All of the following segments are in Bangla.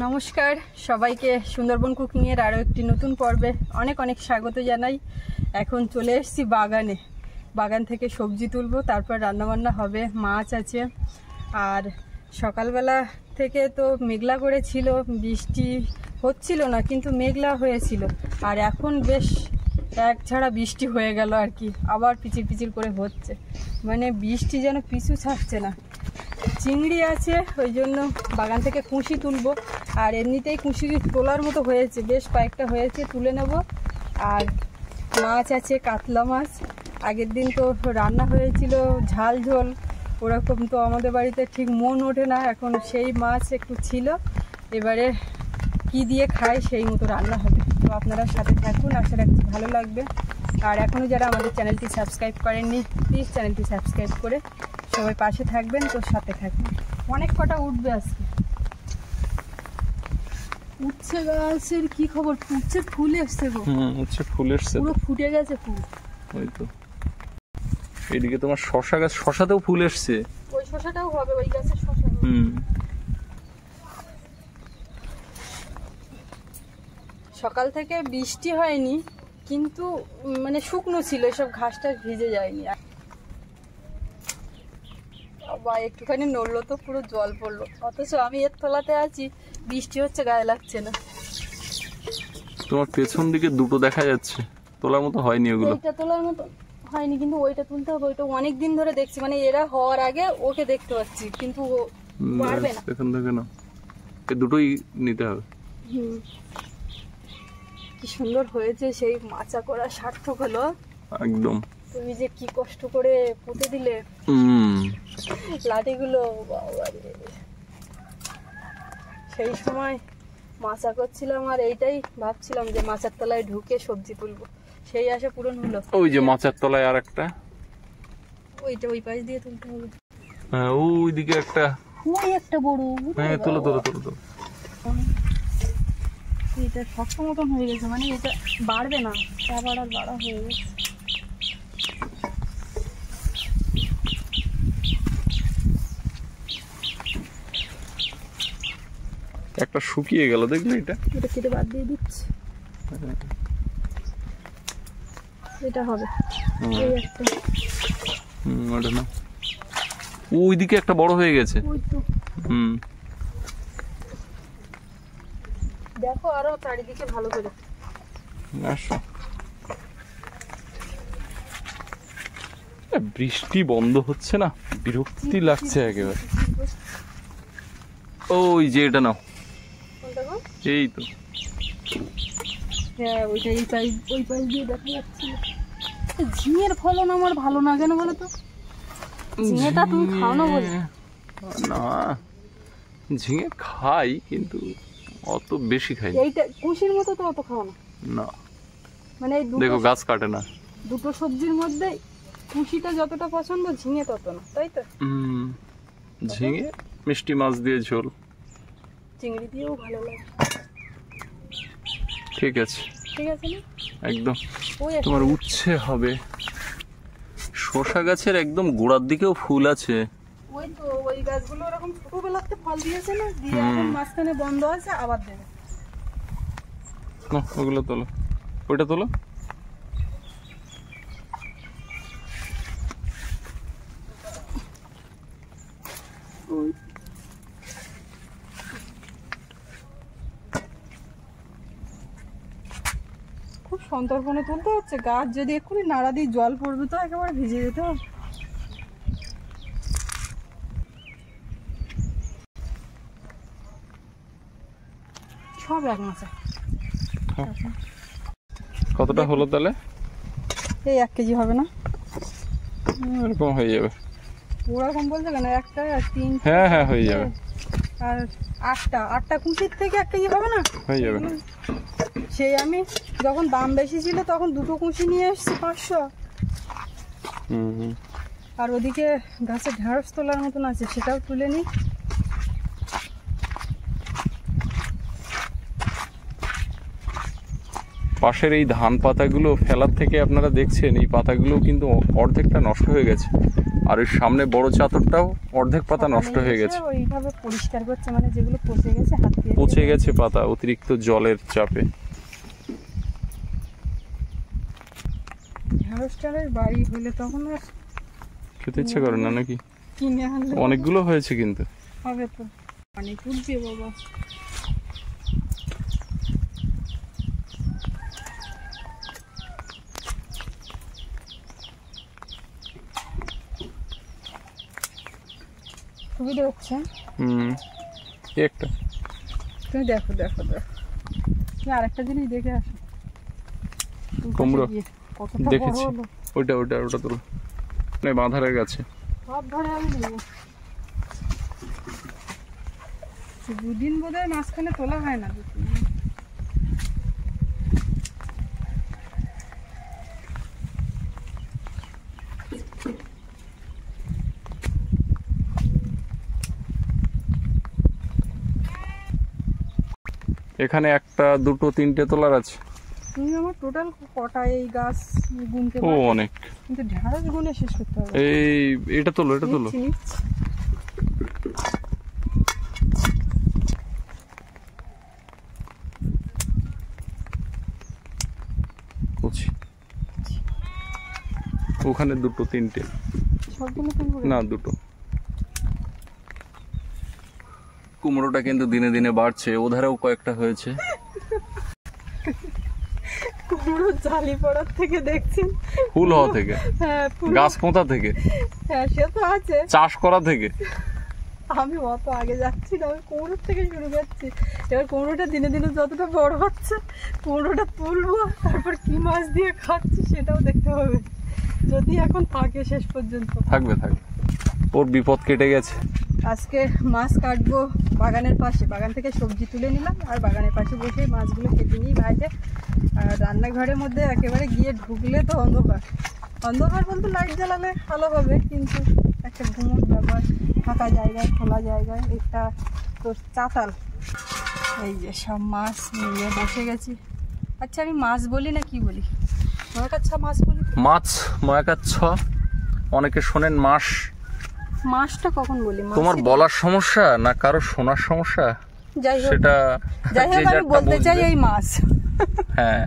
নমস্কার সবাইকে সুন্দরবন কুকিং এর আরো একটি নতুন পর্বে অনেক অনেক স্বাগত জানাই। এখন চলে এসেছি বাগান থেকে সবজি তুলবো, তারপর রান্নাবান্না হবে। মাছ আছে, আর সকালবেলা থেকে তো মেঘলা করেছিল, বৃষ্টি হচ্ছিল না কিন্তু মেঘলা হয়েছিল, আর এখন বেশ এক ছাড়া বৃষ্টি হয়ে গেল আর কি। আবার পিচির পিচির করে হচ্ছে, মানে বৃষ্টি যেন পিছু ছাড়ছে না। চিংড়ি আছে, ওই জন্য বাগান থেকে কুঁশি তুলবো, আর এমনিতেই কুঁশি তোলার মতো হয়েছে, বেশ কয়েকটা হয়েছে, তুলে নেব। আর মাছ আছে, কাতলা মাছ। আগের দিন তো রান্না হয়েছিল ঝাল ঝোল, ওরকম তো আমাদের বাড়িতে ঠিক মন ওঠে না, এখন সেই মাছ একটু ছিল, এবারে কি দিয়ে খাই সেই মতো রান্না হবে। তো আপনারা সাথে থাকুন, আশা রাখছি ভালো লাগবে। আর এখনও যারা আমাদের চ্যানেলটি সাবস্ক্রাইব করেননি, প্লিজ চ্যানেলটি সাবস্ক্রাইব করে সবাই পাশে থাকবেন, তো সাথে থাকবেন। অনেক কটা উঠবে আজকে। উচ্ছে গাছের কি খবর? উচ্ছে ফুল এসছে গো। উচ্ছে ফুল এসছে, পুরো ফুটে গেছে ফুল। ওই তো এইদিকে তোমার শশা গাছ, শশাতেও ফুল এসছে। ওই শশাটাও হবে, ওই গাছের শশা। সকাল থেকে বৃষ্টি হয়নি, কিন্তু মানে শুকনো ছিল, এসব ঘাসটা ভিজে যায়নি। বা একটুখানি নড়লো তো পুরো জল পড়লো, অথচ আমি এর তলাতে আছি, বৃষ্টি হচ্ছে, গায়ে লাগছে না। তোমার পেছন দিকে দুটো দেখা যাচ্ছে, তোলার মতো হয়নি ওগুলো। ওইটা তোলার মতো হয়নি, কিন্তু ওইটা তুলতে হবে। ওইটা অনেক দিন ধরে দেখছি, মানে এরা হওয়ার আগে ওকে দেখতে পাচ্ছি, কিন্তু পারবে না। এখন দেখে না, এই দুটোই নিতে হবে। কি সুন্দর হয়েছে, সেই মাচা করা সার্থক হলো একদম। তুমি যে কি কষ্ট করে পুঁতে দিলে লাঠিগুলো, সেই সময় মাচা করছিলাম, আর এইটাই ভাবছিলাম যে মাচার তলায় ঢুকে সবজি তুলবো, সেই আশা পূরণ হলো। ওই যে মাচার তলায় আর একটা, ওইটা ওই পাশ দিয়ে তুলতে হবে। হ্যাঁ ওইদিকে একটা, ওই একটা বড়। হ্যাঁ তোলো তোলো তোলো তোলো। এটা শক্ত মতন হয়ে গেছে, মানে এটা বাড়বে না, আবার আর বাড়া হয়ে গেছে। একটা শুকিয়ে গেল, দেখলে এটা কেটে বাদ দিয়ে দিচ্ছি। এটা হবে এই একটা। ওটা না, ওইদিকে একটা বড় হয়ে গেছে। ওই তো দেখো, আরো চারিদিকে ভালো করে আসো। বৃষ্টি বন্ধ হচ্ছে না, বিরক্তি লাগছে একেবারে। ওই যে এটা নাও, এই তো। হ্যাঁ ওইটা ওই পাশ দিয়ে দেখা যাচ্ছে। ঝিঙের ফলন আমার ভালো না কেন বলো তো? ঝিঙেটা তুমি খাও না বলে? না, ঝিঙে খাই কিন্তু অত বেশি খাই। এইটা কুশির মতো তো অত খাও না। না, মানে এই দেখো গাছ কাটে না। দুটো সবজির মধ্যে কুশিটা যতটা পছন্দ, ঝিঙে তত না, তাই তো? ঝিঙে মিষ্টি মাছ দিয়ে ঝোল, চিংড়ি দিয়েও ভালো লাগে। ঠিক আছে, ঠিক আছে না? একদম। তোমার উচ্ছে হবে। শশা গাছের একদম গোড়ার দিকেও ফুল আছে। ওই তো ওই গাছগুলো এরকম ছোটবেলাতে ফল দিয়েছে না, দিয়ে এখন মাঝখানে বন্ধ আছে, আবার দেবে। না ওগুলো তোলো, ওইটা তোলো। খুব সন্তর্পণে তুলতে হচ্ছে, গাছ যদি এক্ষুনি নাড়া দিয়ে জল পড়বে তো একেবারে ভিজে যেতে হবে। সব এক মাসে। কতটা হলো তাহলে? এই 1 কেজি হবে না? এরকম হয়ে যাবে। ওরকম বলছে কেন? একটা 3, হ্যাঁ হ্যাঁ হয়ে যাবে। আর 8টা কুঁচির থেকে 1 কেজি হবে না? হয়ে যাবে। সেই আমি যখন দাম বেশি ছিল তখন 2টো কুঁচি নিয়ে এসেছি 500। আর ওদিকে গাছের ঢেঁড়স তোলার মতন আছে, সেটাও তুলে নিই। পাশের এই ধান পাতাগুলো ফেলার থেকে আপনারা দেখছেন, এই পাতাগুলো কিন্তু অর্ধেকটা নষ্ট হয়ে গেছে, আর ওই সামনে বড় চাদরটাও অর্ধেক পাতা নষ্ট হয়ে গেছে, ওইভাবে পরিষ্কার করছে, মানে যেগুলো পচে গেছে হাত দিয়ে পচে গেছে পাতা অতিরিক্ত জলের চাপে। ঢেঁড়সটারের বাড়ি হলে তখন আর খেতে ইচ্ছে করে না নাকি? কিনে আনলে অনেকগুলো হয়েছে কিন্তু। হবে তো, অনেক উঠবে বাবা। সুবিধা হচ্ছে। একটা তুমি দেখো দেখো দেখো, তুমি আরেকটা জিনিস দেখে আসো। কুমড়ো কতটা দেখেছি, বড় হলো। ওইটা ওইটা ওটা তোলো, মানে বাঁধারের গাছে সব ধরে আমি নেবো। দুদিন বোধহয় মাঝখানে তোলা হয় না, দুদিন। এখানে একটা দুটো তিনটে তোলার আছে। তুমি আমার টোটাল কটা এই গাছ গুনতে ও পারো? অনেক। কিন্তু ঢেঁড়স গুনে শেষ করতে হবে। এই এটা তোলো, এটা তোলো। নিচ্ছি, নিচ্ছি। ওখানে দুটো তিনটে, সবগুলো তুলবো না দুটো। কুমড়োটা কিন্তু দিনে দিনে বাড়ছে, ওধারেও কয়েকটা হয়েছে। কুমড়ো জালি পড়ার থেকে দেখছেন, ফুল হওয়া থেকে, হ্যাঁ গাছ পোঁতা থেকে, হ্যাঁ সে তো আছে, চাষ করা থেকে। আমি অত আগে যাচ্ছি না, আমি কুমড়োর থেকে শুরু করছি। এবার কুমড়োটা দিনে দিনে যতটা বড় হচ্ছে, কুমড়োটা তুলবো, তারপর কি মাছ দিয়ে খাচ্ছি সেটাও দেখতে হবে, যদি এখন থাকে শেষ পর্যন্ত। থাকবে থাকবে, ওর বিপদ কেটে গেছে। আজকে মাছ কাটবো বাগানের পাশে, বাগান থেকে সবজি তুলে নিলাম আর বাগানের পাশে বসে মাছগুলো কেটে নিয়ে ভাজে। আর রান্নাঘরের মধ্যে একেবারে গিয়ে ঢুকলে তো অন্ধকার, অন্ধকার বলতে লাইট জ্বালালে ভালো হবে, কিন্তু একটা ঘুমোর ব্যাপার, ফাঁকা জায়গায় খোলা জায়গায় একটা তো চাতাল। এই যে সব মাছ নিয়ে বসে গেছি। আচ্ছা আমি মাছ বলি না কি বলি? ময়াকাচ্ছা মাছ বলি। মাছ, ময়াকাচ্ছ, অনেকে শোনেন মাছ। মাছটা কখন বলি? তোমার বলার সমস্যা না কারো শোনার সমস্যা? যাই হোক, সেটা যাই হোক আমি বলতে চাই এই মাছ। হ্যাঁ,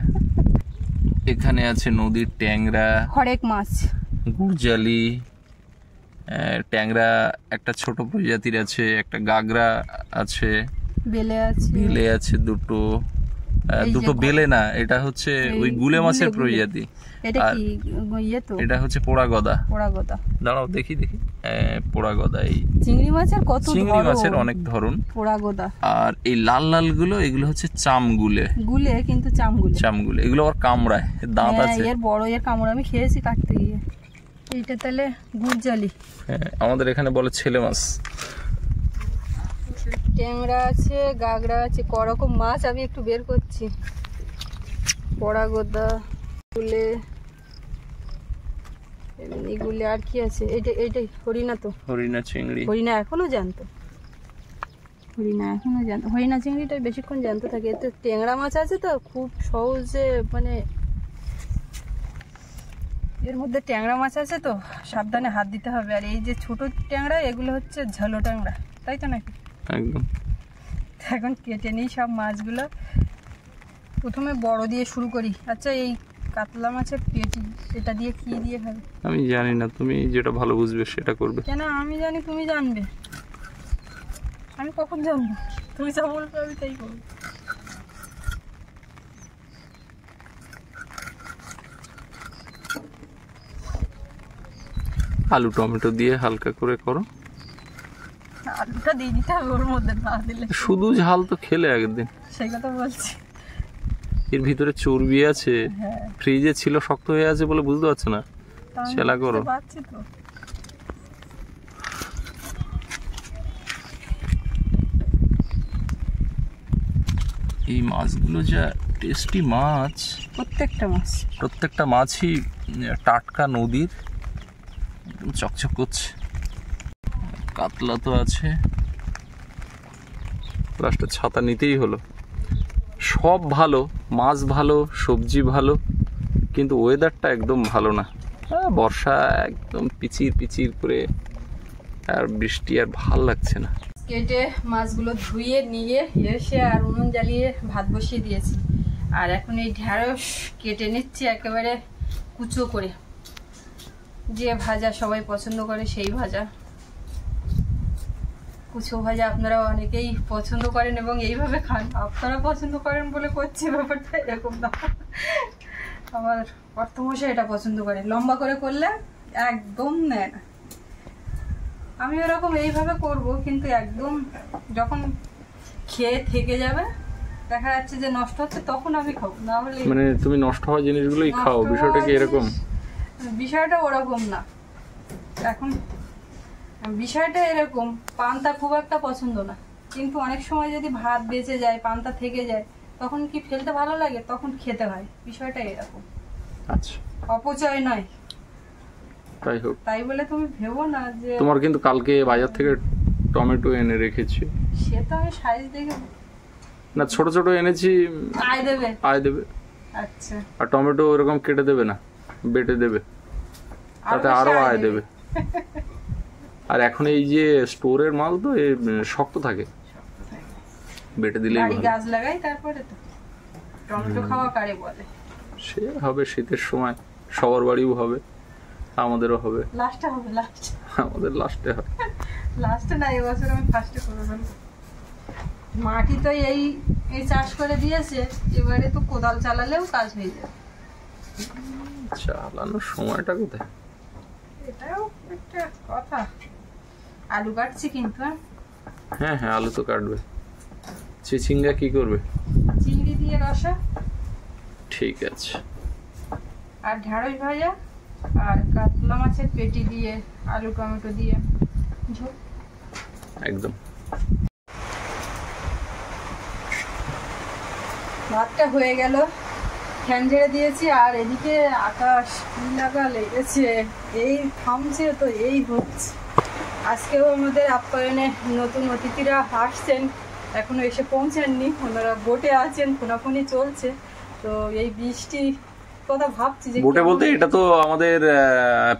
এখানে আছে নদীর ট্যাংরা, হরেক মাছ, গুড়জালি, ট্যাংরা একটা ছোট প্রজাতির আছে, একটা গাগরা আছে, বেলে আছে, বেলে আছে দুটো, দুটো বেলে না, এটা হচ্ছে ওই গুলে মাছের প্রজাতি। এটা কি ইয়ে তো? এটা হচ্ছে পোড়া গদা। পোড়া গদা, দাঁড়াও দেখি দেখি, পোড়া গদা। এই চিংড়ি মাছের কত ধরন, চিংড়ি মাছের অনেক ধরন। পোড়া গদা। আর এই লাল লাল গুলো, এগুলো হচ্ছে চামগুলে। গুলে কিন্তু চামগুলে, চামগুলে এগুলো আবার কামড়ায়, দাঁত আছে। এর বড়, এর কামড় আমি খেয়েছি কাটতে গিয়ে। এইটা তাহলে গুড়জালি। হ্যাঁ, আমাদের এখানে বলে ছেলে মাছ। ট্যাংরা আছে, গাগরা আছে, করকম মাছ আমি একটু বের করছি। পোড়া গদা, গুলে, এমনি গুলে, আর কি আছে? এইটাই হরিণা তো, হরিণা চিংড়ি। হরিণা এখনো জানতো, হরিণা এখনো জানতো, হরিণা চিংড়িটা বেশিক্ষণ জানতে থাকে। এতে ট্যাংরা মাছ আছে তো খুব সহজে, মানে এর মধ্যে ট্যাংরা মাছ আছে তো সাবধানে হাত দিতে হবে। আর এই যে ছোট ট্যাংরা, এগুলো হচ্ছে ঝালো ট্যাংরা, তাই তো নাকি? একদম। এখন কেটে নিই সব মাছগুলো। প্রথমে বড় দিয়ে শুরু করি। আচ্ছা এই কাতলা মাছের পেটি, এটা দিয়ে কি দিয়ে খাবে? আমি জানি না, তুমি যেটা ভালো বুঝবে সেটা করবে। কেন আমি জানি তুমি জানবে? আমি কখন জানবো? তুমি যা বলবে আমি তাই করবো। আলু টমেটো দিয়ে হালকা করে করো। আলুটা দিয়ে দিতে হবে ওর মধ্যে, না দিলে শুধু ঝাল তো খেলে একদিন। সেই কথা বলছি। এর ভিতরে চর্বি আছে, ফ্রিজে ছিল শক্ত হয়ে আছে বলে বুঝতে পারছো না, ছেলা করো। পাচ্ছি তো। এই মাছগুলো যা টেস্টি মাছ, প্রত্যেকটা মাছই টাটকা নদীর, একদম চকচক করছে। কাতলা তো আছে, লাস্টে ছাতা নিতেই হলো। সব ভালো, মাছ ভালো, সবজি ভালো, কিন্তু ওয়েদারটা একদম ভালো না। বর্ষা একদম পিচির পিচির করে, আর বৃষ্টি আর ভাল লাগছে না। কেটে মাছগুলো ধুয়ে নিয়ে এসে আর উনুন জ্বালিয়ে ভাত বসিয়ে দিয়েছি। আর এখন এই ঢেঁড়স কেটে নিচ্ছি একেবারে কুচো করে, যে ভাজা সবাই পছন্দ করে সেই ভাজা। কুচো ভাজা আপনারা অনেকেই পছন্দ করেন এবং এইভাবে খান। আপনারা পছন্দ করেন বলে করছি, ব্যাপারটা এরকম না। আমার অর্থমশাই এটা পছন্দ করে, লম্বা করে করলে একদম নেয় না। আমি ওরকম এইভাবে করব, কিন্তু একদম যখন খেয়ে থেকে যাবে, দেখা যাচ্ছে যে নষ্ট হচ্ছে, তখন আমি খাবো। না হলে মানে তুমি নষ্ট হওয়া জিনিসগুলোই খাও, বিষয়টা কি এরকম? বিষয়টা ওরকম না। এখন বিষয়টা এরকম, পান্তা খুব একটা পছন্দ না, কিন্তু অনেক সময় যদি ভাত বেঁচে যায়, পান্তা থেকে যায়, তখন কি ফেলতে ভালো লাগে, তখন খেতে হয়। বিষয়টা এরকম। আচ্ছা, অপচয় নয়। তাই হোক। তাই বলে তুমি ভেবো না যে তোমার কিন্তু কালকে বাজার থেকে টমেটো এনে রেখেছি। সে তো আমি সাইজ দেখে না, ছোট ছোট এনেছি। আয় দেবে? আয় দেবে। আচ্ছা। আর টমেটো এরকম কেটে দেবে না, বেটে দেবে, তাতে আরো আয় দেবে। আর এখন এই যে স্টোরের মাল তো শক্ত থাকে, বেটে দিলেই ভালো। গাছ লাগাই, তারপরে তো টমেটো খাওয়া কারে বলে। সে হবে শীতের সময়, সবার বাড়িও হবে, আমাদেরও হবে। লাস্টে হবে, লাস্ট আমাদের লাস্টে হবে। লাস্টে না, এবছর আমি ফার্স্টে করে ফেলবো। মাটি তো এই চাষ করে দিয়েছে, এবারে তো কোদাল চালালেও কাজ হয়ে যাবে। চালানোর সময়টা কোথায়? এটাও একটা কথা। আলু কাটছি কিন্তু। হ্যাঁ হ্যাঁ, আলু তো কাটবে। চিচিঙ্গা কি করবে? চিংড়ি দিয়ে রসা। ঠিক আছে। আর ঢেঁড়স ভাজা, আর কাতলা মাছের পেটি দিয়ে আলু টমেটো দিয়ে ঝোল। একদম। ভাতটা হয়ে গেল, ফ্যান ঝেড়ে দিয়েছি। আর এদিকে আকাশ লাগা লেগেছে, এই থামছে তো এই হচ্ছে। আজকেও আমাদের আপ্যায়নে নতুন অতিথিরা আসছেন, এখনো এসে পৌঁছাননি। ওনারা বোটে আছেন, ফোনাফোনি চলছে। তো এই বৃষ্টি কথা ভাবছি যে বোটে বলতে এটা তো আমাদের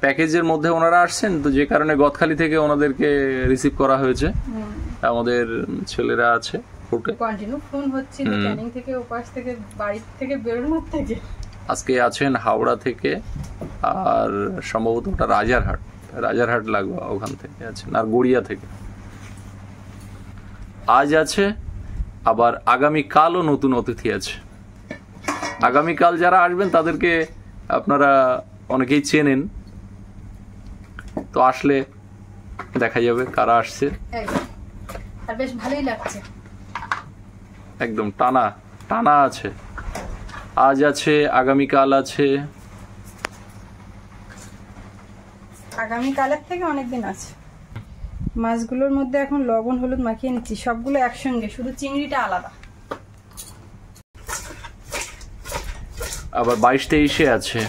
প্যাকেজের মধ্যে ওনারা আসছেন, তো যে কারণে গদখালি থেকে ওনাদেরকে রিসিভ করা হয়েছে। আমাদের ছেলেরা আছে বোটে। কন্টিনিউ ফোন হচ্ছে ক্যানিং থেকে, ওপাশ থেকে, বাড়ি থেকে বেরোনোর থেকে। আজকে আছেন হাওড়া থেকে, আর সম্ভবত ওটা রাজারহাট লাগবে, ওখান থেকে আছেন, আর গড়িয়া থেকে আজ আছে। আবার আগামীকালও নতুন অতিথি আছে। আগামীকাল যারা আসবেন তাদেরকে আপনারা অনেকেই চেনেন, তো আসলে দেখা যাবে কারা আসছে। আর বেশ ভালোই লাগছে, একদম টানা টানা আছে। আজ আছে, আগামীকাল আছে, আগামীকালের থেকে অনেকদিন আছে। মাছগুলোর মধ্যে এখন লবণ হলুদ মাখিয়ে নিচ্ছি, সবগুলো একসঙ্গে, শুধু চিংড়িটা আলাদা। আবার 22-23-এ আছে,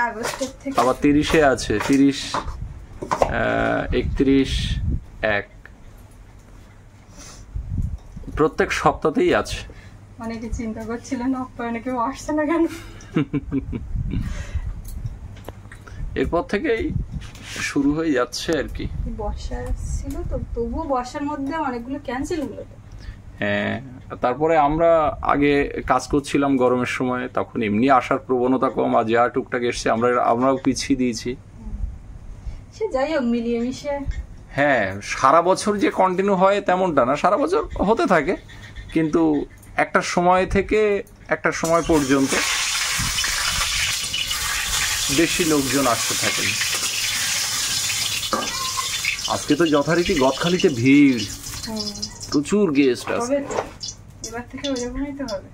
আগস্টের থেকে। আবার 30-এ আছে, 30, 31, 1, প্রত্যেক সপ্তাহতেই আছে। অনেকে চিন্তা করছিলেন অনেকে কেউ আসছে না কেন। এরপর থেকেই শুরু হয়ে যাচ্ছে আর কি। বর্ষা ছিল তো, তবুও বর্ষার মধ্যে অনেকগুলো ক্যান্সেল হলো। হ্যাঁ, তারপরে আমরা আগে কাজ করছিলাম গরমের সময়, তখন এমনি আসার প্রবণতা কম, আর যা টুকটাক এসছে আমরাও পিছিয়ে দিয়েছি। সে যাই হোক, মিলিয়ে মিশে। হ্যাঁ, সারা বছর যে কন্টিনিউ হয় তেমনটা না, সারা বছর হতে থাকে, কিন্তু একটা সময় থেকে একটা সময় পর্যন্ত বেশি লোকজন আসতে থাকেন। আজকে তো যথারীতি গদখালিতে ভিড়, প্রচুর গেস্ট আছে। এবার থেকে ওইরকমই তো হবে,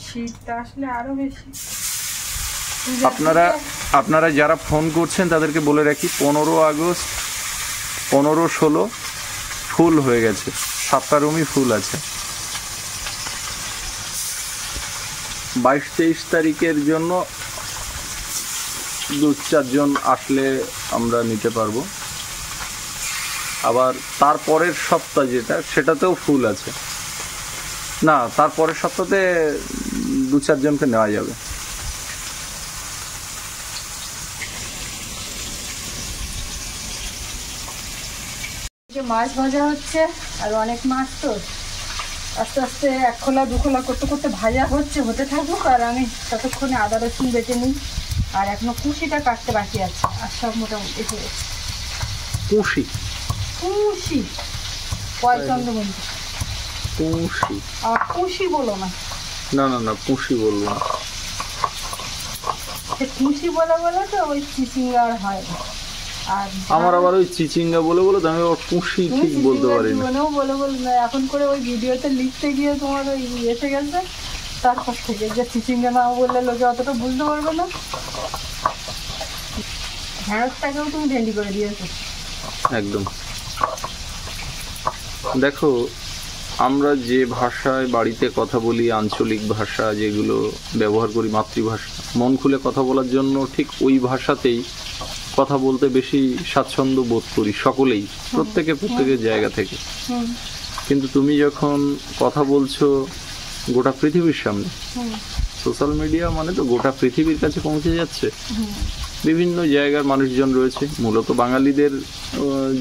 শীতটা আসলে আরো বেশি। আপনারা যারা ফোন করছেন তাদেরকে বলে রাখি, 15 আগস্ট, 15-16 ফুল হয়ে গেছে, 7টা রুমই ফুল আছে। 22-23 তারিখের জন্য 2-4 জন আসলে আমরা নিতে পারবো। আবার তারপরের সপ্তাহ যেটা, সেটাতেও ফুল আছে। না, তারপরের সপ্তাহে 2-4 জনকে নেওয়া যাবে। যে মাছ ভাজা হচ্ছে, আর অনেক মাছ তো আস্তে আস্তে 1 খোলা 2 খোলা করতে করতে ভাজা হতে থাকুক, আর আমি ততক্ষণে আদা রসুন বেটে নিই। আর এখনো কুশিটা কাটতে বাকি আছে, আর সব মোটামুটি হয়ে গেছে। কুশি পয়চন্দ্রমণি, আর কুশি বলো না। না পুঁশি বলবো না, কুশি বলে বলে তো ওই চিচিঙ্গা হয়। আর আমার আবার ওই চিচিঙ্গা বলে বলে তো আমি আবার পুঁশি ঠিক বলতে পারি না। বলে এখন করে ওই ভিডিওতে লিখতে গিয়ে তোমার ওই এসে গেছে, তারপর থেকে যে চিচিঙ্গা না বললে লোকে অতটা বুঝতে পারবে না। ঢেঁড়সটাকেও তুমি ভেন্ডি করে দিয়েছো একদম। দেখো, আমরা যে ভাষায় বাড়িতে কথা বলি, আঞ্চলিক ভাষা যেগুলো ব্যবহার করি, মাতৃভাষা, মন খুলে কথা বলার জন্য ঠিক ওই ভাষাতেই কথা বলতে বেশি স্বাচ্ছন্দ্য বোধ করি সকলেই, প্রত্যেকের জায়গা থেকে। কিন্তু তুমি যখন কথা বলছো গোটা পৃথিবীর সামনে, সোশ্যাল মিডিয়া মানে তো গোটা পৃথিবীর কাছে পৌঁছে যাচ্ছে। বিভিন্ন জায়গার মানুষজন রয়েছে, মূলত বাঙালিদের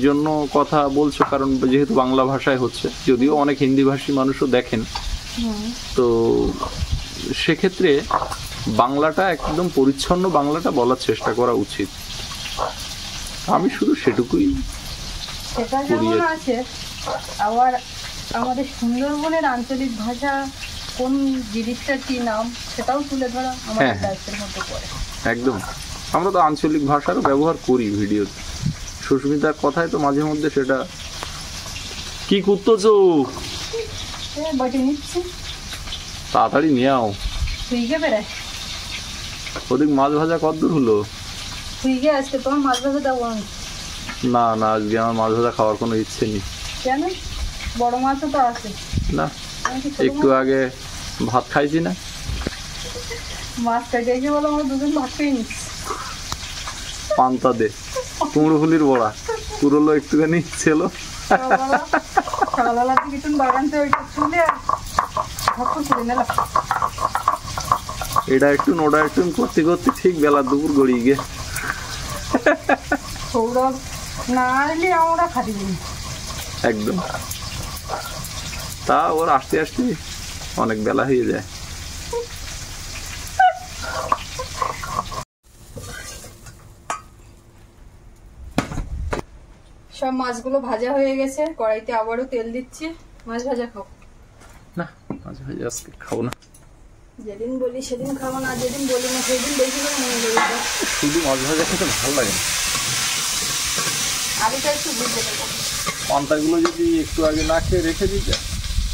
জন্য কথা বলছো, কারণ যেহেতু বাংলা ভাষায় হচ্ছে, যদিও অনেক হিন্দিভাষী মানুষও দেখেন। তো সেক্ষেত্রে বাংলাটা একদম পরিচ্ছন্ন বাংলাটা বলার চেষ্টা করা উচিত। আমি শুধু সেটুকুই আছে। আবার আমাদের সুন্দরবনের আঞ্চলিক ভাষা কোন জিনিসটার কি নাম সেটাও তুলে ধরা আমাদের দায়িত্বের মধ্যে পড়ে। একদম, আমরা তো আঞ্চলিক ভাষারও ব্যবহার করি ভিডিওতে। সুস্মিতার কথায় তো মাঝে মধ্যে সেটা কি করতেছো, বাটি নিচ্ছি, তাড়াতাড়ি নিয়াও। সুইগে বেড়ায় ওদিক মাছ ভাজা কতদূর হলো? সুইগে আজকে তোমার মাছ ভাজা দেবো না, আজকে আমার মাছ ভাজা খাওয়ার কোনো ইচ্ছে নেই। কেন? বড় মাছও তো আছে না, একটু আগে ভাত খাইছি না। মাছ কেটে বলো আমরা দুজন ভাত খেয়ে নিচ্ছি। পান্তা দে, কুমড়ো ফুলির বড়া পুরোলো একটুখানি ছিল। সকালবেলা কিছু বাগান থেকে ওইটা তুলে ভাত করে নিলাম। এটা একটু ওটা একটু করতে করতে ঠিক বেলা দুপুর গড়িয়ে গে। সৌরভ না এলে আমরা খাটি একদম। তা ওর আসতে আসতে অনেক বেলা হয়ে যায়। সব মাছগুলো ভাজা হয়ে গেছে, কড়াইতে আবারও তেল দিচ্ছি। মাছ ভাজা খাও না? মাছ ভাজা আজকে খাবো না। যেদিন বলি সেদিন খাবো না, যেদিন বলি না সেদিন বেশি করে মনে করি। শুধু মাছ ভাজা খেতে ভালো লাগে না। আলুটা একটু ভেজে দেবো। পান্তাগুলো যদি একটু আগে না খেয়ে রেখে দিতে,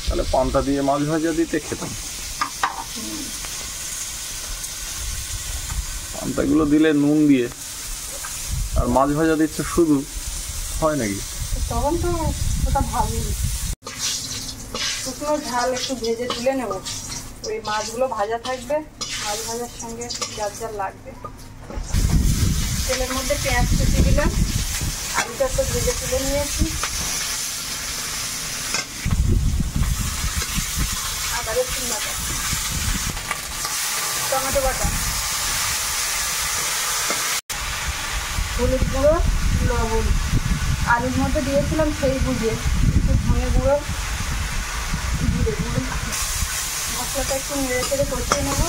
তাহলে পান্তা দিয়ে মাছ ভাজা দিতে খেতাম। পান্তাগুলো দিলে নুন দিয়ে, আর মাছ ভাজা দিচ্ছে শুধু, হয় নাকি? তখন তো ওটা ভাবি শুকনো ঝাল একটু ভেজে তুলে নেব। ওই মাছগুলো ভাজা থাকবে, মাছ ভাজার সঙ্গে যার যার লাগবে। তেলের মধ্যে পেঁয়াজ কুচি দিলাম, আলুটা তো ভেজে তুলে নিয়েছি, আদা রসুন বাটা, টমেটো বাটা, হলুদ গুঁড়ো, লবণ, আলুর মধ্যে দিয়েছিলাম সেই বুঝে একটু ধনে গুঁড়ো, জিরে গুঁড়ো। মশলাটা একটু নেড়ে চেড়ে কষিয়ে নেবো।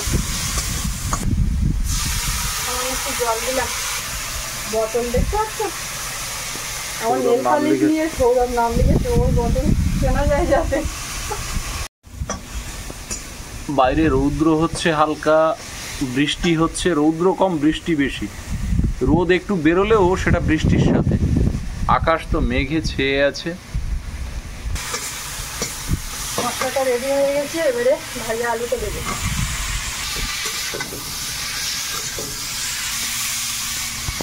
আমার একটু জল দিলাম। বোতল দেখতে পাচ্ছ? আমার নেল পালিশ নিয়ে সৌরভ নাম লিখেছে, ওর বোতল কেনা যায় যাতে। বাইরে রৌদ্র হচ্ছে, হালকা বৃষ্টি হচ্ছে, রৌদ্র কম বৃষ্টি বেশি। রোদ একটু বেরোলেও সেটা বৃষ্টির সাথে। আকাশ তো মেঘে ছেয়ে আছে। মশলাটা রেডি হয়ে গেছে, এবারে ভাজা আলুটা দেবো।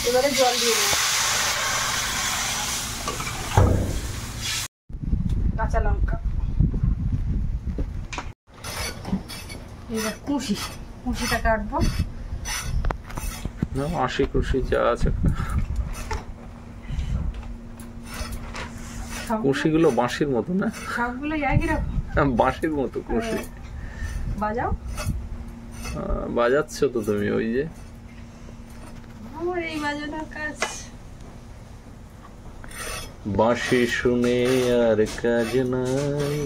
এবারে জল দিয়ে দেবো, কাঁচা লঙ্কা, এবার কুশিটা কাটবো। আশি কুশি যা আছে, কুশিগুলো বাঁশির মতো না? সবগুলো একই রকম, বাঁশির মতো কুশি। বাজাও, বাজাচ্ছ তো তুমি, ওই যে আমার এই বাজানোর কাজ। বাঁশি শুনে আর কাজ নাই,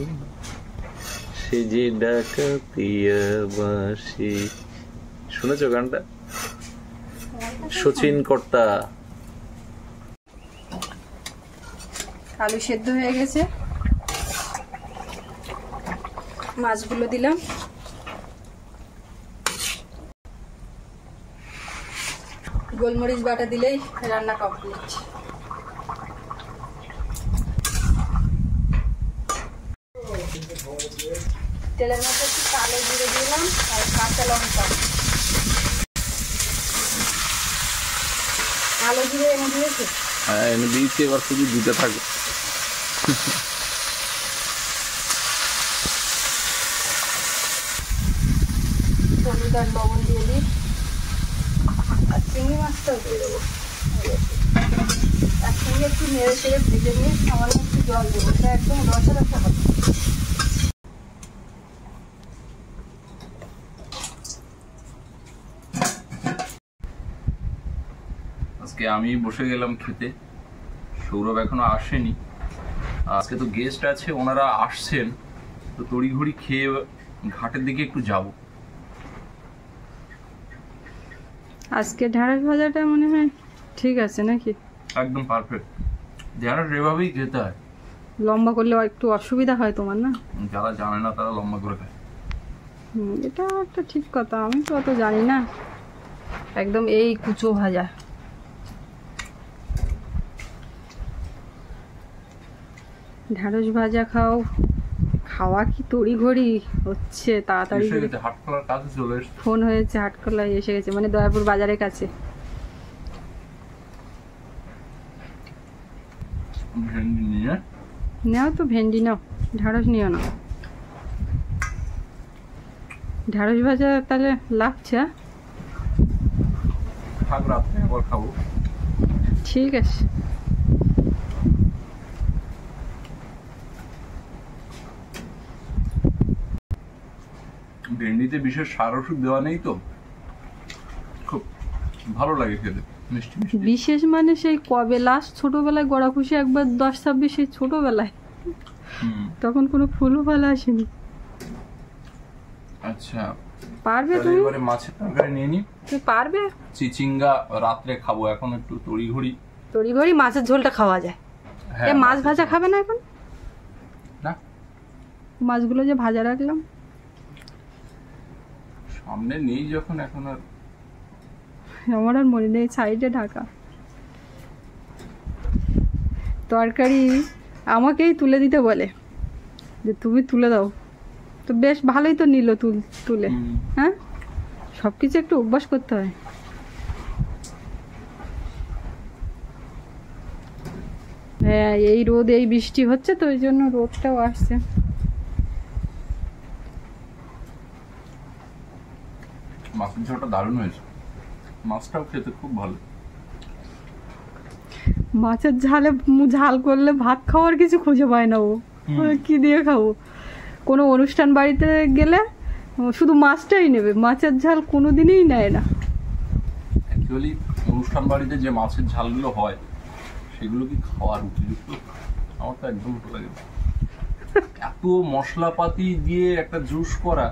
সে যে ডাকাতিয়া বাঁশি। শুনেছো গানটা? সচিন কর্তা। আলু সেদ্ধ হয়ে গেছে, মাছগুলো দিলাম। গোলমরিচ বাটা দিলেই রান্না কমপ্লিট। তেলের মধ্যে একটু কালো জিরে দিলাম আর কাঁচা লঙ্কা। কালো জিরে এনে দিয়েছে? হ্যাঁ এনে দিয়েছি, এবার শুধু দিতে থাকবে। হলুদ আর লবণ দিয়ে দিই, আর চিংড়ি মাছটাও দিয়ে দেবো। একসঙ্গে একটু নেড়ে চেড়ে ভেজে নিয়ে সামান্য একটু জল দেবো, এটা একদম রসা রসা হবে। আজকে আমি বসে গেলাম খেতে, সৌরভ এখনো আসেনি। আজকে তো গেস্ট আছে, ওনারা আসছেন, তো তড়িঘড়ি খেয়ে ঘাটের দিকে একটু যাব। আজকে ঢেঁড়স ভাজাটা মনে হয় ঠিক আছে নাকি? একদম পারফেক্ট। ঢেঁড়স এভাবেই খেতে হয়। লম্বা করলে একটু অসুবিধা হয় তোমার না? যারা জানে না তারা লম্বা করে খায়। এটা একটা ঠিক কথা, আমি তো অত জানি না। একদম এই কুচো ভাজা। ঢেঁড়স ভাজা খাও, খাওয়া কি তড়িঘড়ি হচ্ছে, তাড়াতাড়ি হাটখোলার কাছে চলে এসেছে। ফোন হয়েছে, হাটখোলায় এসে গেছে, মানে দয়াপুর বাজারের কাছে। ভেন্ডি নিয়ে নাও তো, ভেন্ডি নাও, ঢেঁড়স নিও না। ঢেঁড়স ভাজা তাহলে লাগছে? থাক, রাত্রে আবার খাবো। ঠিক আছে। ভেন্ডিতে বিশেষ সার ওষুধ দেওয়া নেই, তো খুব ভালো লাগে খেতে, মিষ্টি মিষ্টি। বিশেষ মানে সেই কবে লাস্ট ছোটবেলায় গড়া খুশি একবার 10-26, সেই ছোটবেলায়, তখন কোনো ফুলও ভালো আসেনি। আচ্ছা পারবে তুমি? এবারে মাছের তরকারি নিয়ে নি। তুমি পারবে? চিচিঙ্গা রাত্রে খাবো, এখন একটু তড়িঘড়ি মাছের ঝোলটা খাওয়া যায়। হ্যাঁ, মাছ ভাজা খাবে না এখন? না, মাছগুলো যে ভাজা রাখলাম সামনে নেই যখন, এখন আর আমার আর মনে নেই, সাইডে ঢাকা। তরকারি আমাকেই তুলে দিতে বলে, যে তুমি তুলে দাও, তো বেশ ভালোই তো নিল তুলে। হ্যাঁ, সবকিছু একটু অভ্যাস করতে হয়। হ্যাঁ, এই রোদ এই বৃষ্টি হচ্ছে তো, ওই জন্য রোদটাও আসছে। মাছের ঝোলটা দারুণ হয়েছে, মাছটাও খেতে খুব ভালো। মাছের ঝাল করলে ভাত খাওয়ার কিছু খুঁজে পায় না ও, কি দিয়ে খাবো? কোনো অনুষ্ঠান বাড়িতে গেলে শুধু মাছটাই নেবে, মাছের ঝাল কোনোদিনই নেয় না। অ্যাকচুয়ালি অনুষ্ঠান বাড়িতে যে মাছের ঝালগুলো হয় সেগুলো কি খাওয়ার উপযুক্ত? আমার তো একদম ভালো লাগে না। এত মশলাপাতি দিয়ে একটা জুস করা,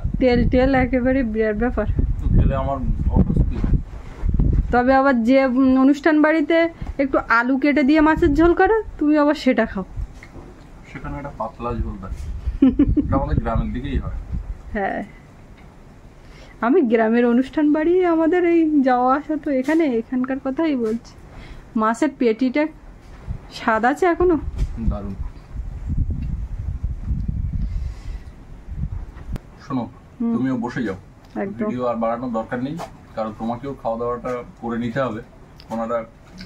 তেল একেবারে বিরাট ব্যাপার। তো খেলে আমার অস্বস্তি হয়। তবে আবার যে অনুষ্ঠান বাড়িতে একটু আলু কেটে দিয়ে মাছের ঝোল করে, তুমি আবার সেটা খাও। সেখানে একটা পাতলা ঝোল থাকে, এটা আমাদের গ্রামের দিকেই হয়। হ্যাঁ, আমি গ্রামের অনুষ্ঠান বাড়ি আমাদের এই যাওয়া আসা, তো এখানকার কথাই বলছি। মাছের পেটিটা স্বাদ আছে এখনো, দারুণ। শোনো, তুমিও বসে যাও, ভিডিও আর বাড়ানোর দরকার নেই, কারণ তোমাকেও খাওয়া দাওয়াটা করে নিতে হবে ওনারা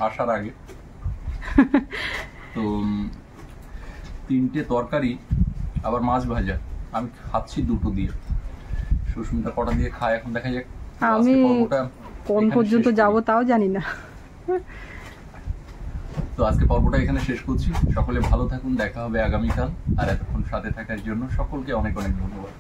আসার আগে। তো 3টে তরকারি আবার মাছ ভাজা, আমি খাচ্ছি 2টো দিয়ে। সুস্মিতা কটা দিয়ে খায় এখন দেখা যাক। আমি কোন পর্যন্ত যাব তাও জানি না। তো আজকে পর্বটা এখানে শেষ করছি। সকলে ভালো থাকুন, দেখা হবে আগামীকাল। আর এতক্ষণ সাথে থাকার জন্য সকলকে অনেক অনেক ধন্যবাদ।